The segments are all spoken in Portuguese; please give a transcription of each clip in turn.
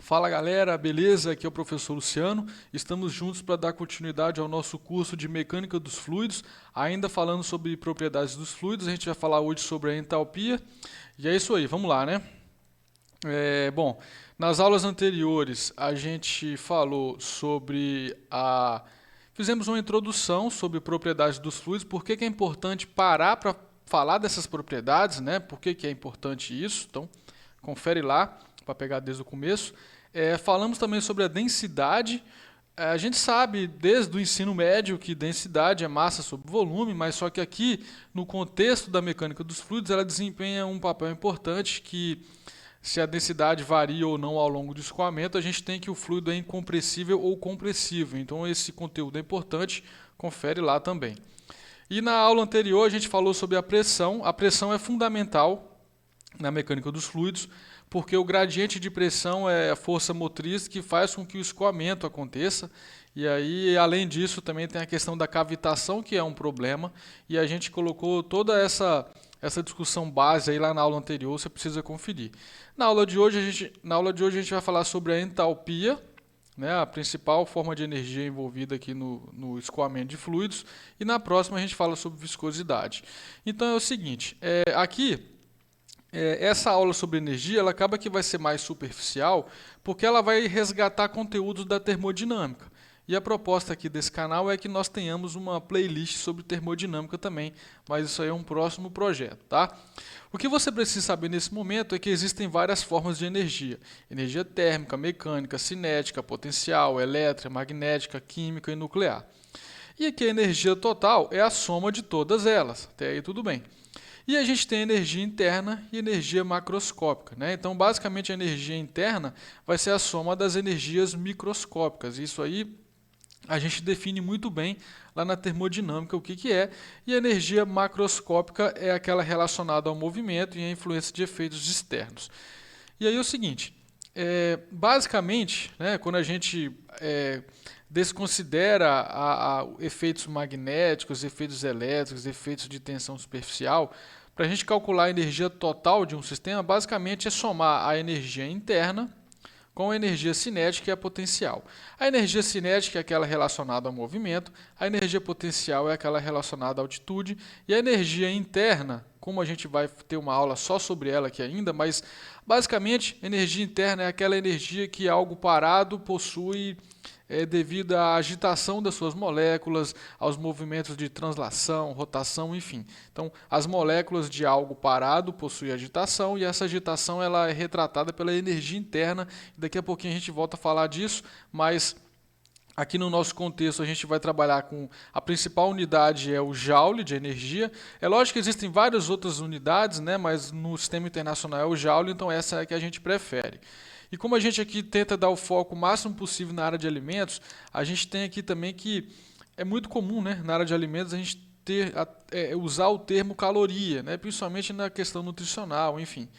Fala galera, beleza? Aqui é o professor Luciano. Estamos juntos para dar continuidade ao nosso curso de Mecânica dos Fluidos, ainda falando sobre propriedades dos fluidos. A gente vai falar hoje sobre a entalpia. E é isso aí, vamos lá, né? Bom, nas aulas anteriores a gente falou sobre a... Fizemos uma introdução sobre propriedades dos fluidos, por que é importante parar para falar dessas propriedades, né? Por que é importante isso? Então, confere lá para pegar desde o começo. Falamos também sobre a densidade. A gente sabe desde o ensino médio que densidade é massa sobre volume, mas só que aqui, no contexto da mecânica dos fluidos, ela desempenha um papel importante que, se a densidade varia ou não ao longo do escoamento, a gente tem que o fluido é incompressível ou compressível. Então esse conteúdo é importante, confere lá também. E na aula anterior a gente falou sobre a pressão. A pressão é fundamental na mecânica dos fluidos, porque o gradiente de pressão é a força motriz que faz com que o escoamento aconteça. E aí, além disso, também tem a questão da cavitação, que é um problema, e a gente colocou toda essa discussão base aí lá na aula anterior, você precisa conferir. Na aula de hoje a gente vai falar sobre a entalpia, né, a principal forma de energia envolvida aqui no escoamento de fluidos, e na próxima a gente fala sobre viscosidade. Então é o seguinte, essa aula sobre energia, ela acaba que vai ser mais superficial, porque ela vai resgatar conteúdos da termodinâmica. E a proposta aqui desse canal é que nós tenhamos uma playlist sobre termodinâmica também, mas isso aí é um próximo projeto, tá? O que você precisa saber nesse momento é que existem várias formas de energia. Energia térmica, mecânica, cinética, potencial, elétrica, magnética, química e nuclear. E aqui a energia total é a soma de todas elas, até aí tudo bem. E a gente tem energia interna e energia macroscópica, né? Então, basicamente, a energia interna vai ser a soma das energias microscópicas. Isso aí a gente define muito bem lá na termodinâmica o que é. E a energia macroscópica é aquela relacionada ao movimento e à influência de efeitos externos. E aí é o seguinte, basicamente, né, quando a gente desconsidera efeitos magnéticos, efeitos elétricos, efeitos de tensão superficial, para a gente calcular a energia total de um sistema, basicamente é somar a energia interna com a energia cinética e a potencial. A energia cinética é aquela relacionada ao movimento, a energia potencial é aquela relacionada à altitude, e a energia interna, como a gente vai ter uma aula só sobre ela aqui ainda, mas basicamente energia interna é aquela energia que algo parado possui devido à agitação das suas moléculas, aos movimentos de translação, rotação, enfim. Então, as moléculas de algo parado possuem agitação e essa agitação ela é retratada pela energia interna. Daqui a pouquinho a gente volta a falar disso, mas aqui no nosso contexto a gente vai trabalhar com a principal unidade é o Joule de energia. É lógico que existem várias outras unidades, né, mas no sistema internacional é o Joule, então essa é a que a gente prefere. E como a gente aqui tenta dar o foco o máximo possível na área de alimentos, a gente tem aqui também que é muito comum, né, na área de alimentos a gente usar o termo caloria, né, principalmente na questão nutricional, enfim.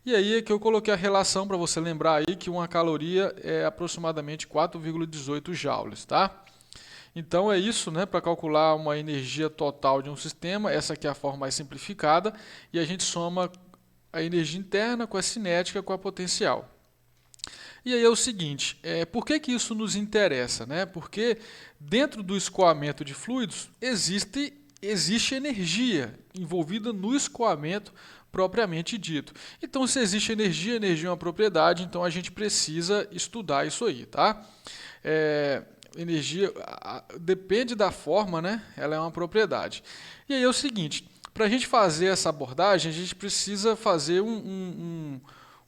E aí é que eu coloquei a relação para você lembrar aí que uma caloria é aproximadamente 4,18 joules, tá? Então é isso, né, para calcular uma energia total de um sistema, essa aqui é a forma mais simplificada, e a gente soma a energia interna com a cinética com a potencial. E aí é o seguinte, por que isso nos interessa, né? Porque dentro do escoamento de fluidos existe energia envolvida no escoamento propriamente dito. Então, se existe energia é uma propriedade, então a gente precisa estudar isso aí, tá? Energia depende da forma, né? Ela é uma propriedade. E aí é o seguinte, para a gente fazer essa abordagem, a gente precisa fazer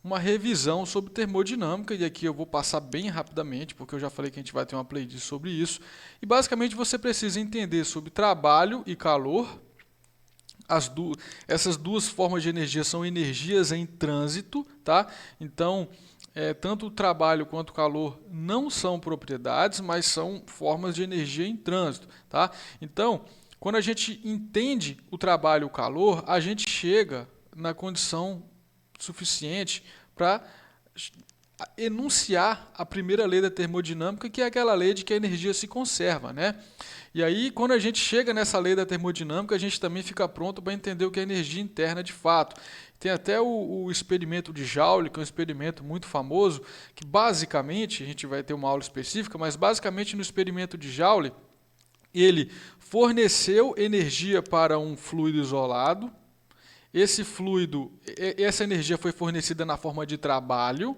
uma revisão sobre termodinâmica, e aqui eu vou passar bem rapidamente, porque eu já falei que a gente vai ter uma playlist sobre isso. E basicamente você precisa entender sobre trabalho e calor. Essas duas formas de energia são energias em trânsito, tá? Então, tanto o trabalho quanto o calor não são propriedades, mas são formas de energia em trânsito, tá? Então, quando a gente entende o trabalho e o calor, a gente chega na condição suficiente para enunciar a primeira lei da termodinâmica, que é aquela lei de que a energia se conserva, né? E aí, quando a gente chega nessa lei da termodinâmica, a gente também fica pronto para entender o que é energia interna de fato. Tem até o experimento de Joule, que é um experimento muito famoso, que basicamente, a gente vai ter uma aula específica, mas basicamente no experimento de Joule, ele forneceu energia para um fluido isolado. Esse fluido, essa energia foi fornecida na forma de trabalho.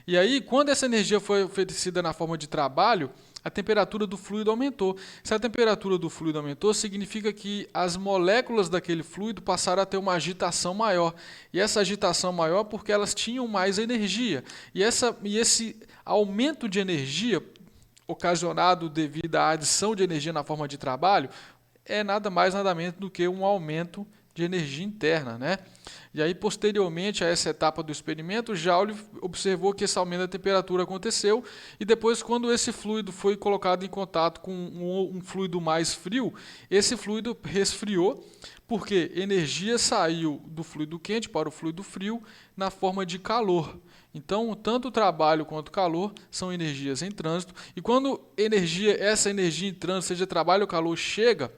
E aí, quando essa energia foi oferecida na forma de trabalho, a temperatura do fluido aumentou. Se a temperatura do fluido aumentou, significa que as moléculas daquele fluido passaram a ter uma agitação maior. E essa agitação maior porque elas tinham mais energia. E esse aumento de energia, ocasionado devido à adição de energia na forma de trabalho, é nada mais nada menos do que um aumento de energia interna, né? E aí, posteriormente a essa etapa do experimento, Joule observou que esse aumento da temperatura aconteceu e depois, quando esse fluido foi colocado em contato com um fluido mais frio, esse fluido resfriou, porque energia saiu do fluido quente para o fluido frio na forma de calor. Então, tanto o trabalho quanto o calor são energias em trânsito, e quando essa energia em trânsito, seja trabalho ou calor, chega,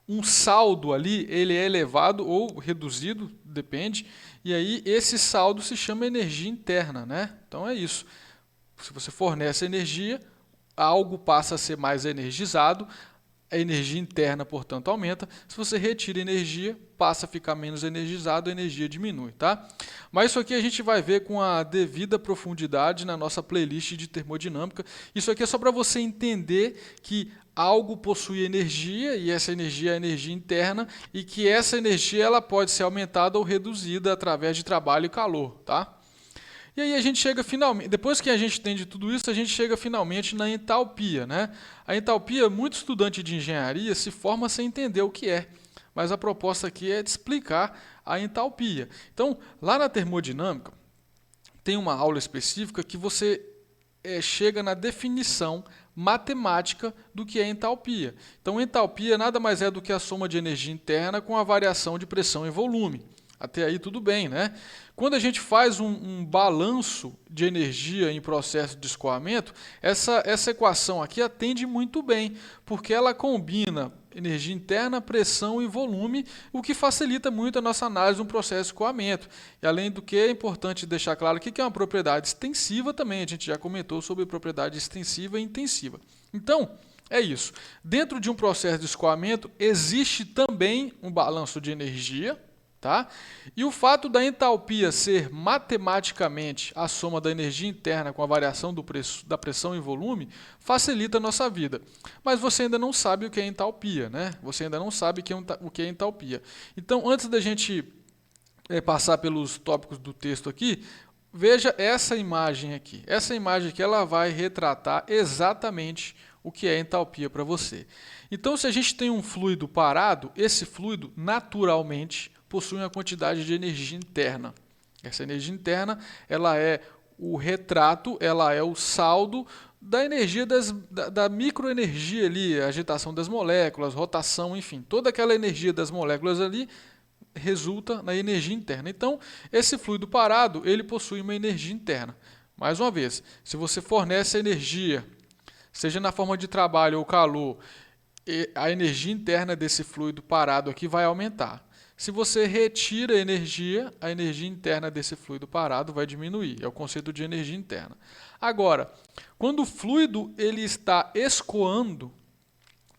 um saldo ali, ele é elevado ou reduzido, depende, e aí esse saldo se chama energia interna, né? Então é isso. Se você fornece energia, algo passa a ser mais energizado, a energia interna, portanto, aumenta. Se você retira energia, passa a ficar menos energizado, a energia diminui, tá? Mas isso aqui a gente vai ver com a devida profundidade na nossa playlist de termodinâmica. Isso aqui é só para você entender que algo possui energia, e essa energia é a energia interna, e que essa energia ela pode ser aumentada ou reduzida através de trabalho e calor, tá? E aí a gente chega finalmente, depois que a gente entende tudo isso, a gente chega finalmente na entalpia, né? A entalpia, muito estudante de engenharia se forma sem entender o que é, mas a proposta aqui é de explicar a entalpia. Então, lá na termodinâmica, tem uma aula específica que você chega na definição matemática do que é entalpia. Então, entalpia nada mais é do que a soma de energia interna com a variação de pressão e volume. Até aí tudo bem, né? Quando a gente faz um balanço de energia em processo de escoamento, essa equação aqui atende muito bem, porque ela combina energia interna, pressão e volume, o que facilita muito a nossa análise de um processo de escoamento. E além do que, é importante deixar claro aqui que é uma propriedade extensiva também, a gente já comentou sobre propriedade extensiva e intensiva. Então, é isso. Dentro de um processo de escoamento, existe também um balanço de energia, tá? E o fato da entalpia ser matematicamente a soma da energia interna com a variação da pressão e volume facilita a nossa vida. Mas você ainda não sabe o que é entalpia, né? Você ainda não sabe o que é entalpia. Então, antes da gente passar pelos tópicos do texto aqui, veja essa imagem aqui. Essa imagem aqui ela vai retratar exatamente o que é entalpia para você. Então, se a gente tem um fluido parado, esse fluido naturalmente possui uma quantidade de energia interna. Essa energia interna ela é o retrato, ela é o saldo da energia da microenergia ali, a agitação das moléculas, rotação, enfim, toda aquela energia das moléculas ali resulta na energia interna. Então, esse fluido parado, ele possui uma energia interna. Mais uma vez, se você fornece energia, seja na forma de trabalho ou calor, a energia interna desse fluido parado aqui vai aumentar. Se você retira a energia interna desse fluido parado vai diminuir. É o conceito de energia interna. Agora, quando o fluido ele está escoando,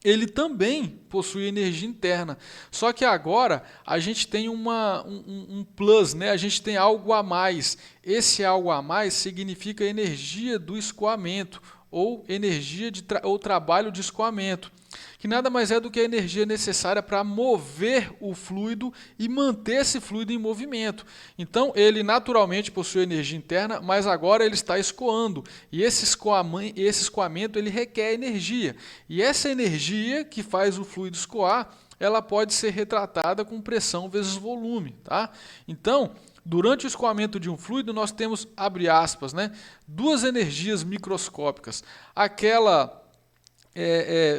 ele também possui energia interna. Só que agora a gente tem um plus, né? A gente tem algo a mais. Esse algo a mais significa energia do escoamento ou energia ou trabalho de escoamento, que nada mais é do que a energia necessária para mover o fluido e manter esse fluido em movimento. Então, ele naturalmente possui energia interna, mas agora ele está escoando. E esse escoamento ele requer energia. E essa energia que faz o fluido escoar, ela pode ser retratada com pressão vezes volume, tá? Então, durante o escoamento de um fluido, nós temos, abre aspas, né, duas energias microscópicas. Aquela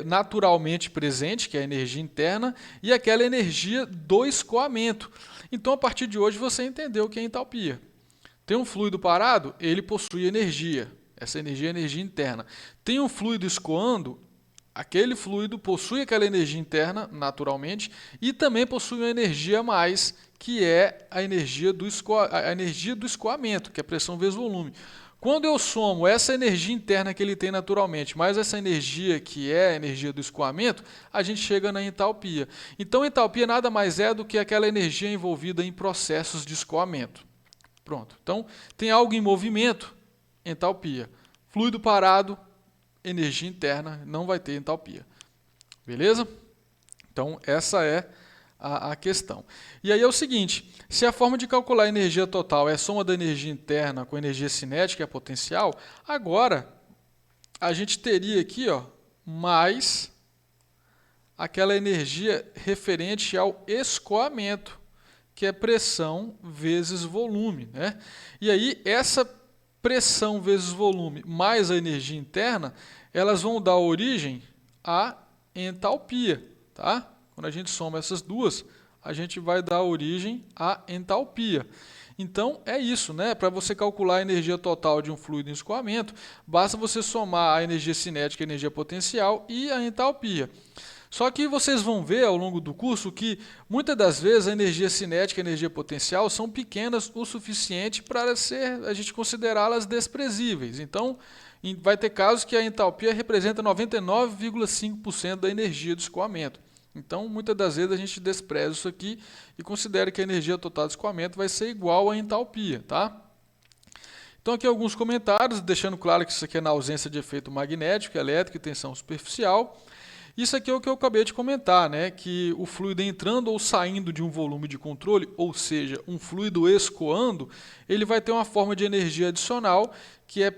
naturalmente presente, que é a energia interna, e aquela energia do escoamento. Então, a partir de hoje, você entendeu o que é entalpia. Tem um fluido parado, ele possui energia. Essa energia é energia interna. Tem um fluido escoando, aquele fluido possui aquela energia interna, naturalmente, e também possui uma energia a mais, que é a energia do escoamento, que é pressão vezes volume. Quando eu somo essa energia interna que ele tem naturalmente, mais essa energia que é a energia do escoamento, a gente chega na entalpia. Então, entalpia nada mais é do que aquela energia envolvida em processos de escoamento. Pronto. Então, tem algo em movimento, entalpia. Fluido parado, energia interna, não vai ter entalpia. Beleza? Então, essa é a questão. E aí é o seguinte, se a forma de calcular a energia total é a soma da energia interna com a energia cinética e a potencial, agora a gente teria aqui, ó, mais aquela energia referente ao escoamento, que é pressão vezes volume, né? E aí essa pressão vezes volume mais a energia interna, elas vão dar origem à entalpia, tá? Quando a gente soma essas duas, a gente vai dar origem à entalpia. Então, é isso, né? Para você calcular a energia total de um fluido em escoamento, basta você somar a energia cinética, a energia potencial e a entalpia. Só que vocês vão ver ao longo do curso que muitas das vezes a energia cinética e a energia potencial são pequenas o suficiente para a gente considerá-las desprezíveis. Então, vai ter casos que a entalpia representa 99,5% da energia do escoamento. Então, muitas das vezes a gente despreza isso aqui e considera que a energia total do escoamento vai ser igual à entalpia, tá? Então, aqui alguns comentários, deixando claro que isso aqui é na ausência de efeito magnético, elétrico e tensão superficial. Isso aqui é o que eu acabei de comentar, né? Que o fluido entrando ou saindo de um volume de controle, ou seja, um fluido escoando, ele vai ter uma forma de energia adicional, que é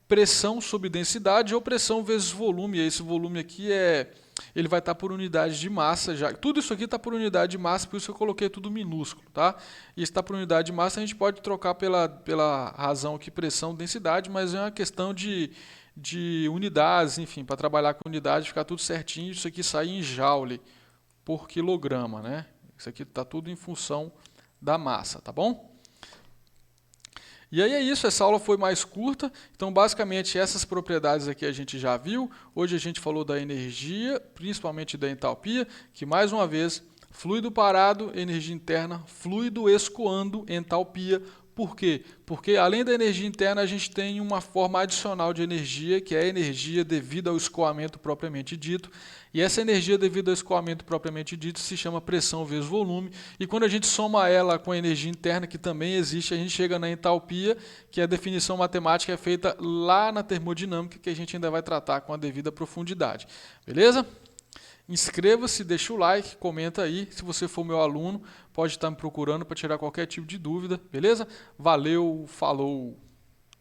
pressão sobre densidade ou pressão vezes volume. E esse volume aqui ele vai estar por unidade de massa. Tudo isso aqui está por unidade de massa, por isso que eu coloquei tudo minúsculo, tá? E está por unidade de massa, a gente pode trocar pela razão aqui pressão, densidade, mas é uma questão de unidades, enfim, para trabalhar com unidade, ficar tudo certinho, isso aqui sai em joule por quilograma, né? Isso aqui está tudo em função da massa, tá bom? E aí é isso, essa aula foi mais curta, então basicamente essas propriedades aqui a gente já viu. Hoje a gente falou da energia, principalmente da entalpia, que mais uma vez, fluido parado, energia interna, fluido escoando, entalpia. Por quê? Porque além da energia interna a gente tem uma forma adicional de energia, que é a energia devida ao escoamento propriamente dito. E essa energia devida ao escoamento propriamente dito se chama pressão vezes volume. E quando a gente soma ela com a energia interna, que também existe, a gente chega na entalpia, que a definição matemática é feita lá na termodinâmica, que a gente ainda vai tratar com a devida profundidade. Beleza? Inscreva-se, deixa o like, comenta aí. Se você for meu aluno, pode estar me procurando para tirar qualquer tipo de dúvida, beleza? Valeu, falou!